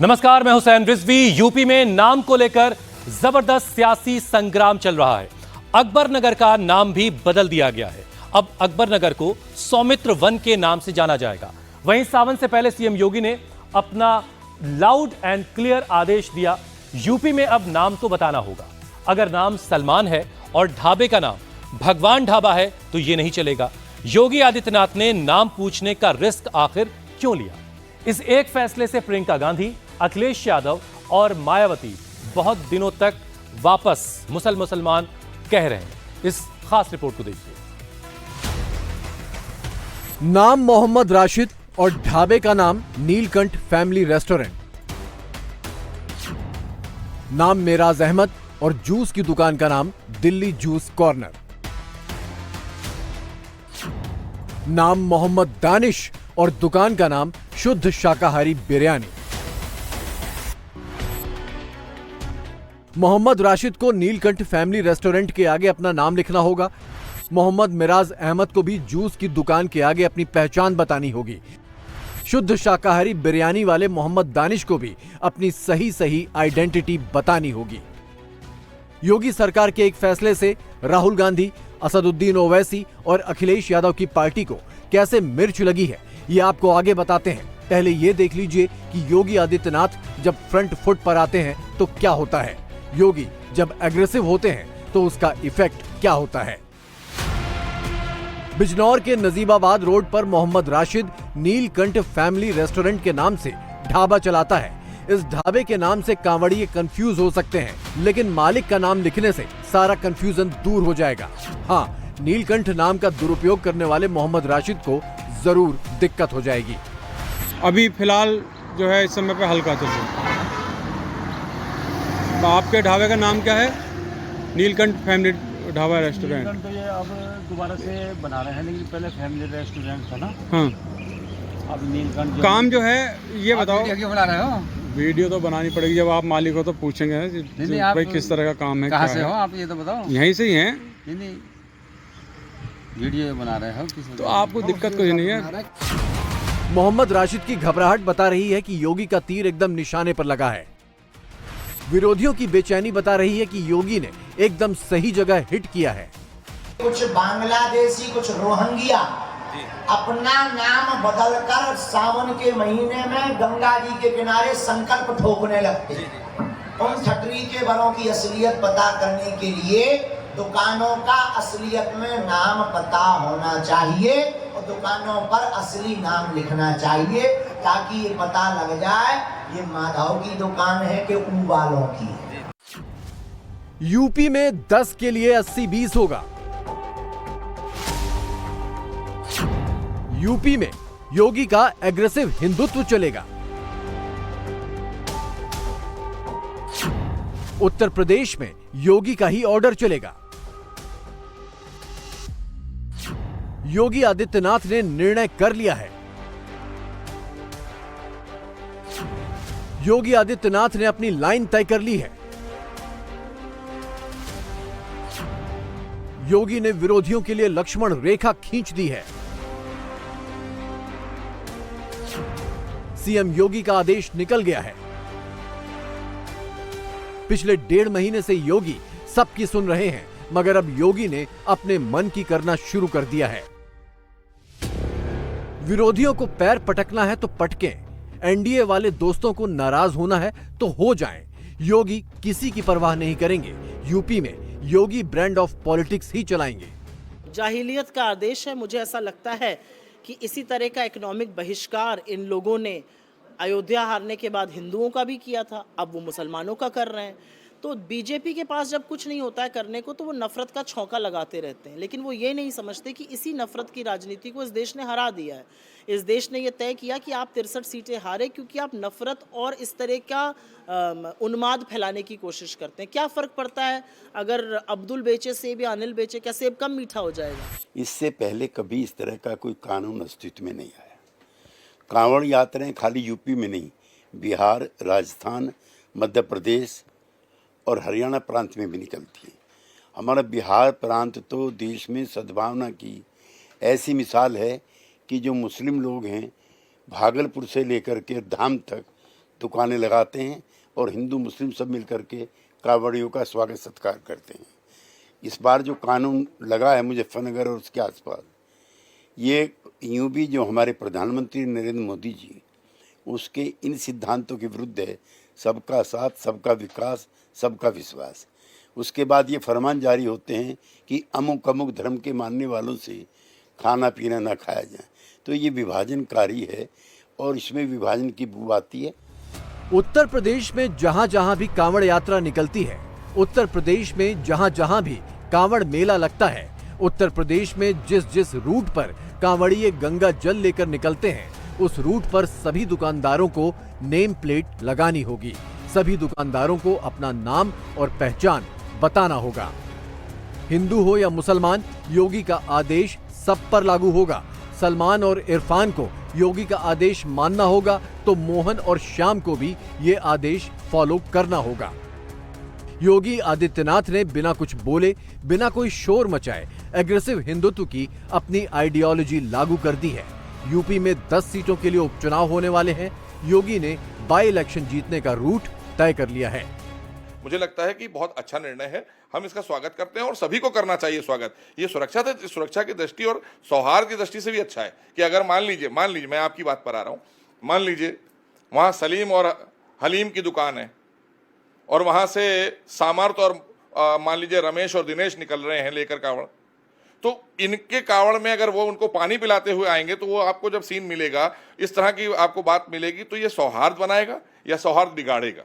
नमस्कार, मैं हुसैन रिजवी। यूपी में नाम को लेकर जबरदस्त सियासी संग्राम चल रहा है। अकबर नगर का नाम भी बदल दिया गया है। अब अकबर नगर को सौमित्र वन के नाम से जाना जाएगा। वहीं सावन से पहले सीएम योगी ने अपना लाउड एंड क्लियर आदेश दिया, यूपी में अब नाम तो बताना होगा। अगर नाम सलमान है और ढाबे का नाम भगवान ढाबा है तो यह नहीं चलेगा। योगी आदित्यनाथ ने नाम पूछने का रिस्क आखिर क्यों लिया? इस एक फैसले से प्रियंका गांधी, अखिलेश यादव और मायावती बहुत दिनों तक वापस मुसलमान कह रहे हैं। इस खास रिपोर्ट को देखिए। नाम मोहम्मद राशिद और ढाबे का नाम नीलकंठ फैमिली रेस्टोरेंट। नाम मेराज अहमद और जूस की दुकान का नाम दिल्ली जूस कॉर्नर। नाम मोहम्मद दानिश और दुकान का नाम शुद्ध शाकाहारी बिरयानी। मोहम्मद राशिद को नीलकंठ फैमिली रेस्टोरेंट के आगे अपना नाम लिखना होगा। मोहम्मद मिराज अहमद को भी जूस की दुकान के आगे अपनी पहचान बतानी होगी। शुद्ध शाकाहारी बिरयानी वाले मोहम्मद दानिश को भी अपनी सही आइडेंटिटी बतानी होगी। योगी सरकार के एक फैसले से राहुल गांधी, असदुद्दीन ओवैसी और अखिलेश यादव की पार्टी को कैसे मिर्च लगी है, ये आपको आगे बताते हैं। पहले ये देख लीजिए कि योगी आदित्यनाथ जब फ्रंट फुट पर आते हैं तो क्या होता है, योगी जब एग्रेसिव होते हैं तो उसका इफेक्ट क्या होता है। बिजनौर के नजीबाबाद रोड पर मोहम्मद राशिद नीलकंठ फैमिली रेस्टोरेंट के नाम से ढाबा चलाता है। इस ढाबे के नाम से कांवड़िये कंफ्यूज हो सकते हैं, लेकिन मालिक का नाम लिखने से सारा कंफ्यूजन दूर हो जाएगा। हाँ, नीलकंठ नाम का दुरुपयोग करने वाले मोहम्मद राशिद को जरूर दिक्कत हो जाएगी। अभी फिलहाल जो है इस समय पे हल्का चल रहा है। तो आपके ढाबे का नाम क्या है? Neelkanth family dhaba restaurant. तो ये अब दोबारा से बना रहे हैं, लेकिन पहले फैमिली रेस्टोरेंट था ना। हाँ, अब नीलकंठ काम जो है ये बताओ। क्यों बना रहे हो? वीडियो तो बनानी पड़ेगी, जब आप मालिक हो तो पूछेंगे नहीं, भाई किस तरह का काम है, कहाँ क्या से है? हो आप, ये तो बताओ। यहीं से ही हैं नहीं, वीडियो बना रहे हो किस? तो आपको दिक्कत कुछ नहीं है। मोहम्मद राशिद की घबराहट बता रही है कि योगी का तीर एकदम निशाने पर लगा है। विरोधियों की बेचैनी बता रही है कि योगी ने एकदम सही जगह हिट किया है। कुछ बांग्लादेशी, कुछ रोहिंग्या अपना नाम बदलकर सावन के महीने में गंगा जी के किनारे संकल्प ठोकने लगते। उन ठटरी के बड़ों की असलियत पता करने के लिए दुकानों का असलियत में नाम पता होना चाहिए और दुकानों पर असली नाम लिखना चाहिए, ताकि ये पता लग जाए ये माधव की दुकान है कि ऊ वालों की है। यूपी में 10 के लिए 80-20 होगा। यूपी में योगी का एग्रेसिव हिंदुत्व चलेगा। उत्तर प्रदेश में योगी का ही ऑर्डर चलेगा। योगी आदित्यनाथ ने निर्णय कर लिया है। योगी आदित्यनाथ ने अपनी लाइन तय कर ली है। योगी ने विरोधियों के लिए लक्ष्मण रेखा खींच दी है। सीएम योगी का आदेश निकल गया है। पिछले 1.5 महीने से योगी सबकी सुन रहे हैं, मगर अब योगी ने अपने मन की करना शुरू कर दिया है। विरोधियों को पैर पटकना है तो पटकें, एनडीए वाले दोस्तों को नाराज होना है तो हो जाएं। योगी किसी की परवाह नहीं करेंगे। यूपी में योगी ब्रांड ऑफ पॉलिटिक्स ही चलाएंगे। जाहिलियत का आदेश है। मुझे ऐसा लगता है कि इसी तरह का इकोनॉमिक बहिष्कार इन लोगों ने अयोध्या हारने के बाद हिंदुओं का भी किया था, अब वो मुसलमानों का कर रहे हैं। तो बीजेपी के पास जब कुछ नहीं होता है करने को तो वो नफरत का छौंका लगाते रहते हैं, लेकिन वो ये नहीं समझते कि इसी नफरत की राजनीति को इस देश ने हरा दिया है। इस देश ने ये तय किया कि आप 63 सीटें हारे क्योंकि आप नफरत और इस तरह का उन्माद फैलाने की कोशिश करते हैं। क्या फ़र्क पड़ता है अगर अब्दुल बेचे सेब या अनिल बेचे, क्या सेब कम मीठा हो जाएगा? इससे पहले कभी इस तरह का कोई कानून अस्तित्व में नहीं आया। कांवड़ यात्राएं खाली यूपी में नहीं, बिहार, राजस्थान, मध्य प्रदेश और हरियाणा प्रांत में भी निकलती है। हमारा बिहार प्रांत तो देश में सद्भावना की ऐसी मिसाल है कि जो मुस्लिम लोग हैं भागलपुर से लेकर के धाम तक दुकानें लगाते हैं और हिंदू मुस्लिम सब मिल करके कांवड़ियों का स्वागत सत्कार करते हैं। इस बार जो कानून लगा है मुजफ्फरनगर और उसके आसपास, ये यूं भी जो हमारे प्रधानमंत्री नरेंद्र मोदी जी उसके इन सिद्धांतों के विरुद्ध है, सबका साथ, सबका विकास, सबका विश्वास। उसके बाद ये फरमान जारी होते हैं कि अमुक अमुक धर्म के मानने वालों से खाना पीना ना खाया जाए। तो ये विभाजनकारी है और इसमें विभाजन की बू आती है। उत्तर प्रदेश में जहां जहां भी कांवड़ यात्रा निकलती है, उत्तर प्रदेश में जहां जहां भी कांवड़ मेला लगता है, उत्तर प्रदेश में जिस जिस रूट पर कांवड़िए गंगा जल लेकर निकलते हैं, उस रूट पर सभी दुकानदारों को नेम प्लेट लगानी होगी। सभी दुकानदारों को अपना नाम और पहचान बताना होगा। हिंदू हो या मुसलमान, योगी का आदेश सब पर लागू होगा। सलमान और इरफान को योगी का आदेश मानना होगा तो मोहन और श्याम को भी ये आदेश फॉलो करना होगा। योगी आदित्यनाथ ने बिना कुछ बोले, बिना कोई शोर मचाए एग्रेसिव हिंदुत्व की अपनी आइडियोलॉजी लागू कर दी है। यूपी में 10 सीटों के लिए उपचुनाव होने वाले हैं। योगी ने बाई इलेक्शन जीतने का रूट तय कर लिया है। मुझे लगता है कि बहुत अच्छा निर्णय है, हम इसका स्वागत करते हैं और सभी को करना चाहिए स्वागत। ये सुरक्षा की दृष्टि और सौहार्द की दृष्टि से भी अच्छा है कि अगर मान लीजिए मैं आपकी बात पर आ रहा हूँ, मान लीजिए वहाँ सलीम और हलीम की दुकान है और वहाँ से सामर्थ और मान लीजिए रमेश और दिनेश निकल रहे हैं लेकर कावड़, तो इनके कावड़ में अगर वो उनको पानी पिलाते हुए आएंगे तो वो आपको जब सीन मिलेगा, इस तरह की आपको बात मिलेगी, तो ये सौहार्द बनाएगा या सौहार्द बिगाड़ेगा?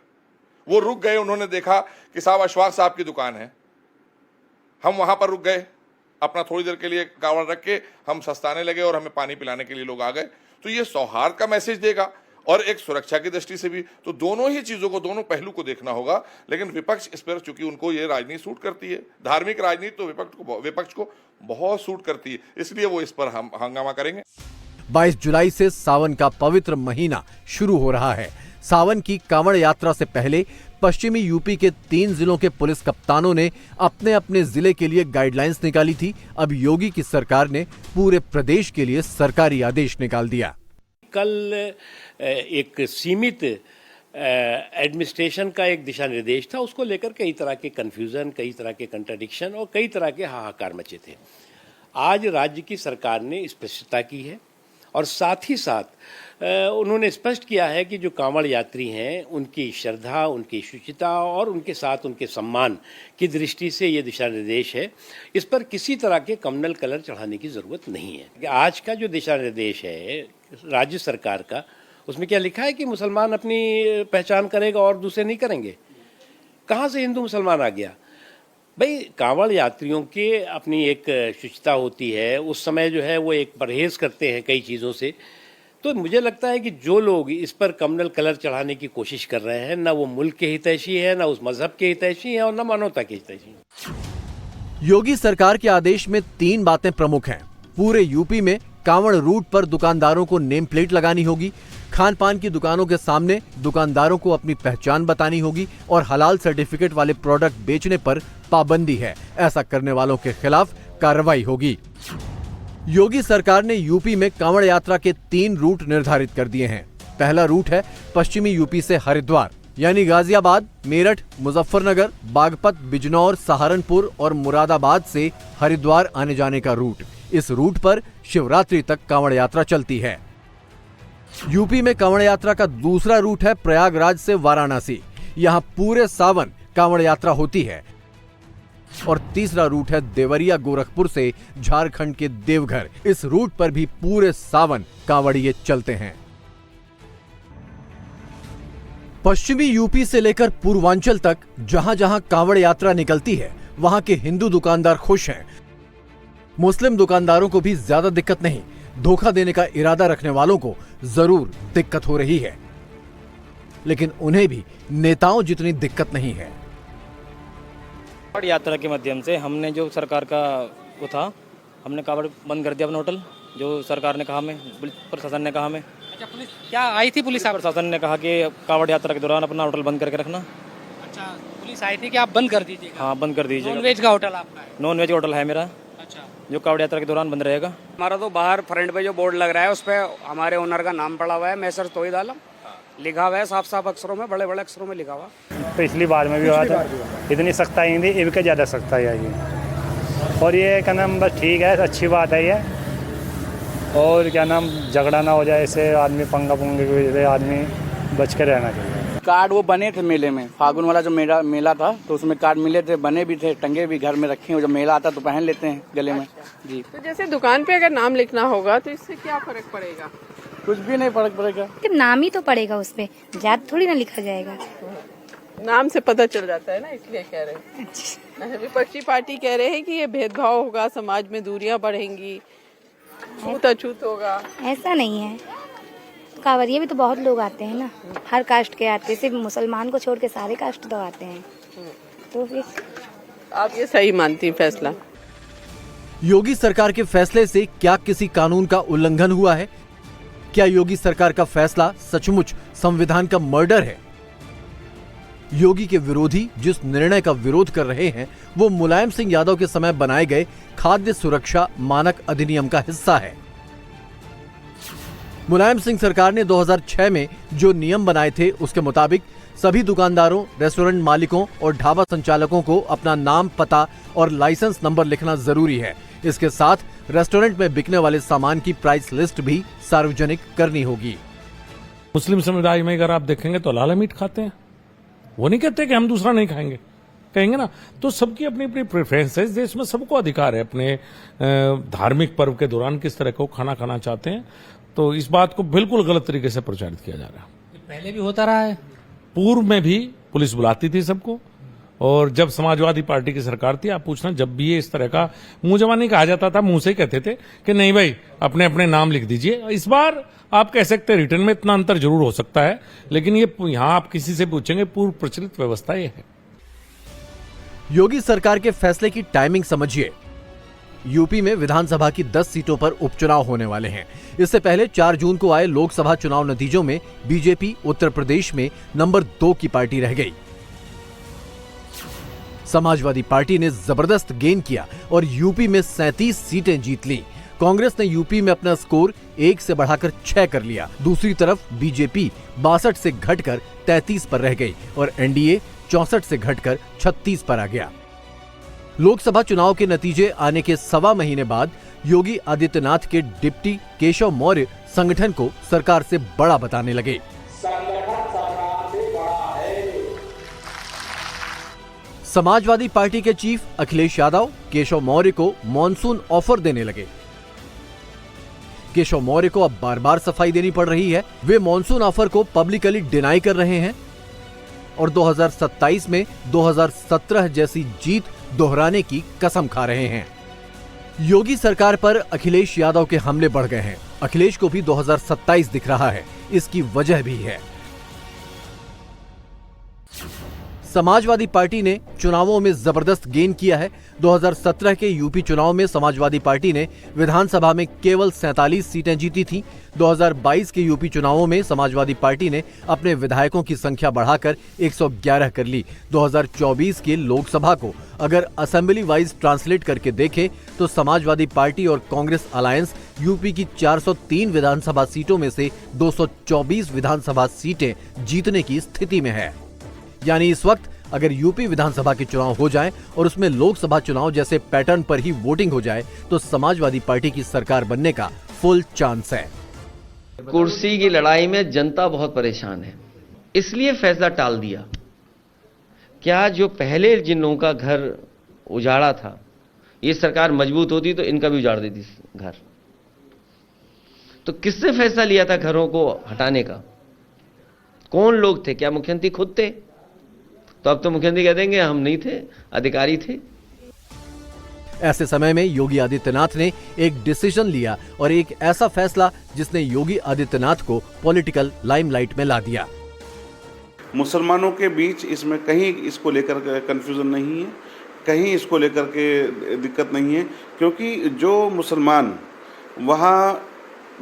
वो रुक गए, उन्होंने देखा कि साहब अशफाक साहब की दुकान है, हम वहां पर रुक गए, अपना थोड़ी देर के लिए कावड़ रख के हम सस्ताने लगे और हमें पानी पिलाने के लिए लोग आ गए, तो ये सौहार्द का मैसेज देगा और एक सुरक्षा की दृष्टि से भी। तो दोनों ही चीजों को, दोनों पहलू को देखना होगा। लेकिन विपक्ष इस पर, चूंकि उनको ये राजनीति सूट करती है, धार्मिक राजनीति तो विपक्ष को बहुत सूट करती है, इसलिए वो इस पर हम हंगामा करेंगे। 22 जुलाई से सावन का पवित्र महीना शुरू हो रहा है। सावन की कांवड़ यात्रा से पहले पश्चिमी यूपी के 3 जिलों के पुलिस कप्तानों ने अपने अपने जिले के लिए गाइडलाइंस निकाली थी। अब योगी की सरकार ने पूरे प्रदेश के लिए सरकारी आदेश निकाल दिया। कल एक सीमित एडमिनिस्ट्रेशन का एक दिशा निर्देश था, उसको लेकर कई तरह के कन्फ्यूजन, कई तरह के कंट्राडिक्शन और कई तरह के हाहाकार मचे थे। आज राज्य की सरकार ने स्पष्टता की है और साथ ही साथ उन्होंने स्पष्ट किया है कि जो कांवड़ यात्री हैं उनकी श्रद्धा, उनकी शुचिता और उनके साथ उनके सम्मान की दृष्टि से ये दिशा निर्देश है। इस पर किसी तरह के कम्युनल कलर चढ़ाने की ज़रूरत नहीं है। आज का जो दिशा निर्देश है राज्य सरकार का, उसमें क्या लिखा है कि मुसलमान अपनी पहचान करेगा और दूसरे नहीं करेंगे? कहाँ से हिंदू मुसलमान आ गया? भाई, कांवड़ यात्रियों के अपनी एक शुचिता होती है, उस समय जो है वो एक परहेज करते हैं कई चीज़ों से। तो मुझे लगता है कि जो लोग इस पर कम्युनल कलर चढ़ाने की कोशिश कर रहे हैं, ना वो मुल्क के हितैषी है, ना उस मजहब के हितैषी है और ना मानवता के हितैषी है। योगी सरकार के आदेश में 3 बातें प्रमुख हैं। पूरे यूपी में कांवड़ रूट पर दुकानदारों को नेम प्लेट लगानी होगी। खान पान की दुकानों के सामने दुकानदारों को अपनी पहचान बतानी होगी और हलाल सर्टिफिकेट वाले प्रोडक्ट बेचने पर पाबंदी है। ऐसा करने वालों के खिलाफ कार्रवाई होगी। योगी सरकार ने यूपी में कांवड़ यात्रा के 3 रूट निर्धारित कर दिए हैं। पहला रूट है पश्चिमी यूपी से हरिद्वार, यानी गाजियाबाद, मेरठ, मुजफ्फरनगर, बागपत, बिजनौर, सहारनपुर और मुरादाबाद से हरिद्वार आने जाने का रूट। इस रूट पर शिवरात्रि तक कांवड़ यात्रा चलती है। यूपी में कांवड़ यात्रा का दूसरा रूट है प्रयागराज से वाराणसी। यहाँ पूरे सावन कांवड़ यात्रा होती है। और तीसरा रूट है देवरिया गोरखपुर से झारखंड के देवघर। इस रूट पर भी पूरे सावन कांवड़िए चलते हैं। पश्चिमी यूपी से लेकर पूर्वांचल तक जहां जहां कांवड़ यात्रा निकलती है, वहां के हिंदू दुकानदार खुश हैं। मुस्लिम दुकानदारों को भी ज्यादा दिक्कत नहीं। धोखा देने का इरादा रखने वालों को जरूर दिक्कत हो रही है, लेकिन उन्हें भी नेताओं जितनी दिक्कत नहीं है। कावड़ यात्रा के माध्यम से हमने जो सरकार का वो था, हमने कावड़ बंद कर दिया अपना होटल। जो सरकार ने कहा, हमें प्रशासन ने कहा, हमें अच्छा, पुलिस क्या आई थी? पुलिस प्रशासन ने कहा कि कावड़ यात्रा के दौरान अपना होटल बंद करके रखना। अच्छा, पुलिस आई थी कि आप बंद कर दीजिएगा? हाँ, बंद कर दीजिएगा। नॉन वेज का होटल आपका है? नॉन वेज होटल है मेरा। अच्छा, जो कावड़ यात्रा के दौरान बंद रहेगा। हमारा तो बाहर फ्रंट पे जो बोर्ड लग रहा है उस पर हमारे ओनर का नाम पड़ा हुआ है, मैसर तोहिद आलम। लिखा हुआ है साफ साफ अक्षरों में, बड़े बड़े अक्षरों में लिखा हुआ। पिछली बार में भी हुआ था, इतनी सख्ताई नहीं थी, इनके ज़्यादा सख्ताई आई। और ये क्या नाम, बस ठीक है, अच्छी बात है ये। और क्या नाम, झगड़ा ना हो जाए, ऐसे आदमी पंगा पुंगे की वजह से आदमी बच के रहना चाहिए। कार्ड वो बने थे मेले में, फागुन वाला जो मेला था, तो उसमें कार्ड मिले थे, बने भी थे, टंगे भी घर में रखे हैं। जब मेला आता तो पहन लेते हैं गले में जी। तो जैसे दुकान पे अगर नाम लिखना होगा तो इससे क्या फर्क पड़ेगा? कुछ भी नहीं फर्क पड़ेगा, नाम ही तो पड़ेगा उस पे, जात थोड़ी ना लिखा जाएगा। नाम से पता चल जाता है ना, इसलिए कह रहे हैं। अच्छा, विपक्षी पार्टी कह रहे हैं कि ये भेदभाव होगा, समाज में दूरियां बढ़ेंगी, छूत होगा। ऐसा नहीं है, कांवरिये भी तो बहुत लोग आते हैं ना, हर कास्ट के आते हैं, सिर्फ मुसलमान को छोड़ के सारे कास्ट तो आते हैं। तो फिर आप ये सही मानती हैं फैसला? योगी सरकार के फैसले से क्या किसी कानून का उल्लंघन हुआ है? क्या योगी सरकार का फैसला सचमुच संविधान का मर्डर है? योगी के विरोधी जिस निर्णय का विरोध कर रहे हैं वो मुलायम सिंह यादव के समय बनाए गए खाद्य सुरक्षा मानक अधिनियम का हिस्सा है। मुलायम सिंह सरकार ने 2006 में जो नियम बनाए थे उसके मुताबिक सभी दुकानदारों, रेस्टोरेंट मालिकों और ढाबा संचालकों को अपना नाम, पता और लाइसेंस नंबर लिखना जरूरी है। इसके साथ रेस्टोरेंट में बिकने वाले सामान की प्राइस लिस्ट भी सार्वजनिक करनी होगी। मुस्लिम समुदाय में अगर आप देखेंगे तो लाला मीट खाते हैं, वो नहीं कहते कि हम दूसरा नहीं खाएंगे, कहेंगे ना। तो सबकी अपनी अपनी प्रेफरेंसेस, देश में सबको अधिकार है अपने धार्मिक पर्व के दौरान किस तरह को खाना खाना चाहते हैं। तो इस बात को बिल्कुल गलत तरीके से प्रचारित किया जा रहा है। पहले भी होता रहा है, पूर्व में भी पुलिस बुलाती थी सबको, और जब समाजवादी पार्टी की सरकार थी, आप पूछना, जब भी ये इस तरह का मुंह जबानी कहा जाता था, मुंह से कहते थे कि नहीं भाई अपने अपने नाम लिख दीजिए। इस बार आप कह सकते हैं रिटर्न में इतना अंतर जरूर हो सकता है, लेकिन ये यहाँ आप किसी से पूछेंगे, पूर्व प्रचलित व्यवस्था ये है। योगी सरकार के फैसले की टाइमिंग समझिए। यूपी में विधानसभा की 10 सीटों पर उपचुनाव होने वाले हैं। इससे पहले 4 जून को आए लोकसभा चुनाव नतीजों में बीजेपी उत्तर प्रदेश में नंबर 2 की पार्टी रह गई। समाजवादी पार्टी ने जबरदस्त गेन किया और यूपी में 37 सीटें जीत ली। कांग्रेस ने यूपी में अपना स्कोर 1 से बढ़ाकर 6 कर लिया। दूसरी तरफ बीजेपी 62 से घटकर 33 पर रह गई और एनडीए 64 से घटकर 36 पर आ गया। लोकसभा चुनाव के नतीजे आने के 1.25 महीने बाद योगी आदित्यनाथ के डिप्टी केशव मौर्य संगठन को सरकार से बड़ा बताने लगे। समाजवादी पार्टी के चीफ अखिलेश यादव केशव मौर्य को मॉनसून ऑफर देने लगे। केशव मौर्य को अब बार बार सफाई देनी पड़ रही है। वे मॉनसून ऑफर को पब्लिकली डिनाई कर रहे हैं और 2027 में 2017 जैसी जीत दोहराने की कसम खा रहे हैं। योगी सरकार पर अखिलेश यादव के हमले बढ़ गए हैं। अखिलेश को भी 2027 दिख रहा है। इसकी वजह भी है। समाजवादी पार्टी ने चुनावों में जबरदस्त गेन किया है। 2017 के यूपी चुनाव में समाजवादी पार्टी ने विधानसभा में केवल 47 सीटें जीती थी। 2022 के यूपी चुनावों में समाजवादी पार्टी ने अपने विधायकों की संख्या बढ़ाकर 111 कर ली। 2024 के लोकसभा को अगर असेंबली वाइज ट्रांसलेट करके देखें तो समाजवादी पार्टी और कांग्रेस अलायंस यूपी की 403 विधानसभा सीटों में से 224 विधानसभा सीटें जीतने की स्थिति में है। यानी इस वक्त अगर यूपी विधानसभा के चुनाव हो जाएं और उसमें लोकसभा चुनाव जैसे पैटर्न पर ही वोटिंग हो जाए तो समाजवादी पार्टी की सरकार बनने का फुल चांस है। कुर्सी की लड़ाई में जनता बहुत परेशान है, इसलिए फैसला टाल दिया। क्या जो पहले जिन लोगों का घर उजाड़ा था, ये सरकार मजबूत होती तो इनका भी उजाड़ देती घर। तो किसने फैसला लिया था घरों को हटाने का? कौन लोग थे? क्या मुख्यमंत्री खुद थे? तो अब तो मुख्यमंत्री कह देंगे हम नहीं थे, अधिकारी थे। ऐसे समय में योगी आदित्यनाथ ने एक डिसीजन लिया और एक ऐसा फैसला जिसने योगी आदित्यनाथ को पॉलिटिकल लाइमलाइट में ला दिया। मुसलमानों के बीच इसमें कहीं इसको लेकर कंफ्यूजन नहीं है, कहीं इसको लेकर के दिक्कत नहीं है, क्योंकि जो मुसलमान वहाँ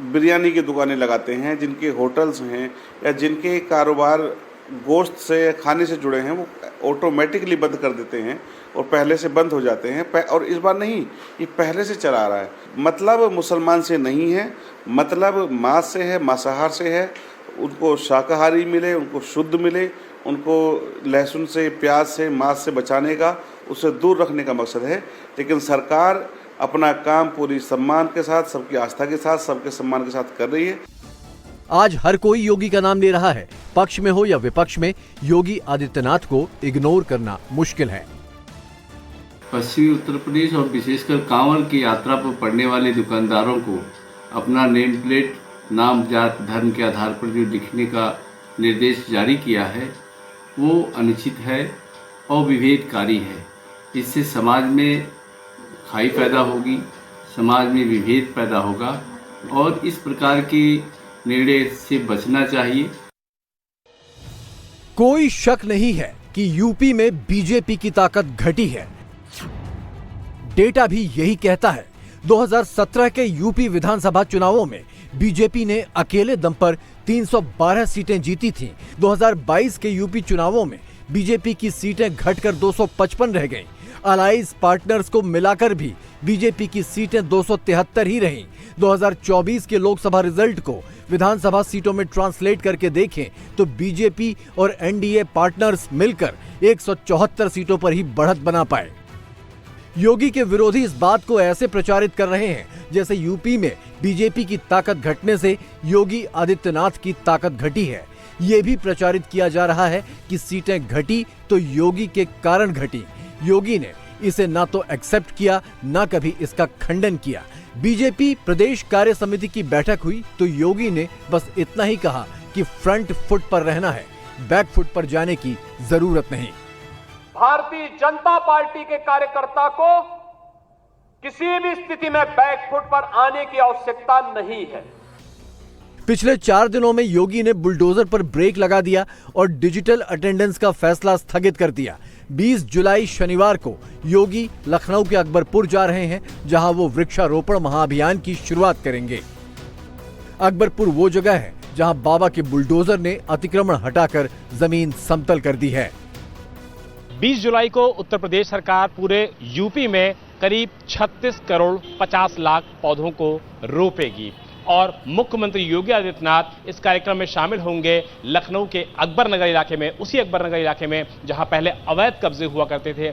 बिरयानी की दुकानें लगाते हैं, जिनके होटल्स हैं या जिनके कारोबार गोश्त से खाने से जुड़े हैं, वो ऑटोमेटिकली बंद कर देते हैं और पहले से बंद हो जाते हैं। और इस बार नहीं, ये पहले से चला आ रहा है। मतलब मुसलमान से नहीं है, मतलब मांस से है, मांसाहार से है। उनको शाकाहारी मिले, उनको शुद्ध मिले, उनको लहसुन से, प्याज से, मांस से बचाने का, उससे दूर रखने का मकसद है। लेकिन सरकार अपना काम पूरी सम्मान के साथ, सबकी आस्था के साथ, सबके सम्मान के साथ कर रही है। आज हर कोई योगी का नाम ले रहा है। पक्ष में हो या विपक्ष में, योगी आदित्यनाथ को इग्नोर करना मुश्किल है। पश्चिमी उत्तर प्रदेश और विशेषकर कांवड़ की यात्रा पर पड़ने वाले दुकानदारों को अपना नेम प्लेट, नाम, जात, धर्म के आधार पर जो लिखने का निर्देश जारी किया है वो अनुचित है और विभेदकारी है। इससे समाज में खाई पैदा होगी, समाज में विभेद पैदा होगा और इस प्रकार के निर्णय से बचना चाहिए। कोई शक नहीं है कि यूपी में बीजेपी की ताकत घटी है। डेटा भी यही कहता है। 2017 के यूपी विधानसभा चुनावों में बीजेपी ने अकेले दम पर 312 सीटें जीती थीं। 2022 के यूपी चुनावों में बीजेपी की सीटें घटकर 255 रह गईं। अलाइंस पार्टनर्स को मिलाकर भी बीजेपी की सीटें 273 ही रहीं। 2024 के लोकसभा रिजल्ट को विधानसभा सीटों में ट्रांसलेट करके देखें तो बीजेपी और एनडीए पार्टनर्स मिलकर 174 सीटों पर ही बढ़त बना पाए। योगी के विरोधी इस बात को ऐसे प्रचारित कर रहे हैं जैसे यूपी में बीजेपी की ताकत घटने से योगी आदित्यनाथ की ताकत घटी है। ये भी प्रचारित किया जा रहा है कि सीटें घटी तो योगी के कारण घटी। योगी ने इसे ना तो एक्सेप्ट किया, ना कभी इसका खंडन किया। बीजेपी प्रदेश कार्य समिति की बैठक हुई तो योगी ने बस इतना ही कहा कि फ्रंट फुट पर रहना है, बैक फुट पर जाने की जरूरत नहीं। भारतीय जनता पार्टी के कार्यकर्ता को किसी भी स्थिति में बैक फुट पर आने की आवश्यकता नहीं है। पिछले 4 दिनों में योगी ने बुलडोजर पर ब्रेक लगा दिया और डिजिटल अटेंडेंस का फैसला स्थगित कर दिया। 20 जुलाई शनिवार को योगी लखनऊ के अकबरपुर जा रहे हैं, जहां वो वृक्षारोपण महाअभियान की शुरुआत करेंगे। अकबरपुर वो जगह है जहां बाबा के बुलडोजर ने अतिक्रमण हटाकर जमीन समतल कर दी है। 20 जुलाई को उत्तर प्रदेश सरकार पूरे यूपी में करीब 36 करोड़ 50 लाख पौधों को रोपेगी और मुख्यमंत्री योगी आदित्यनाथ इस कार्यक्रम में शामिल होंगे लखनऊ के अकबर नगर इलाके में, उसी अकबर नगर इलाके में जहां पहले अवैध कब्जे हुआ करते थे।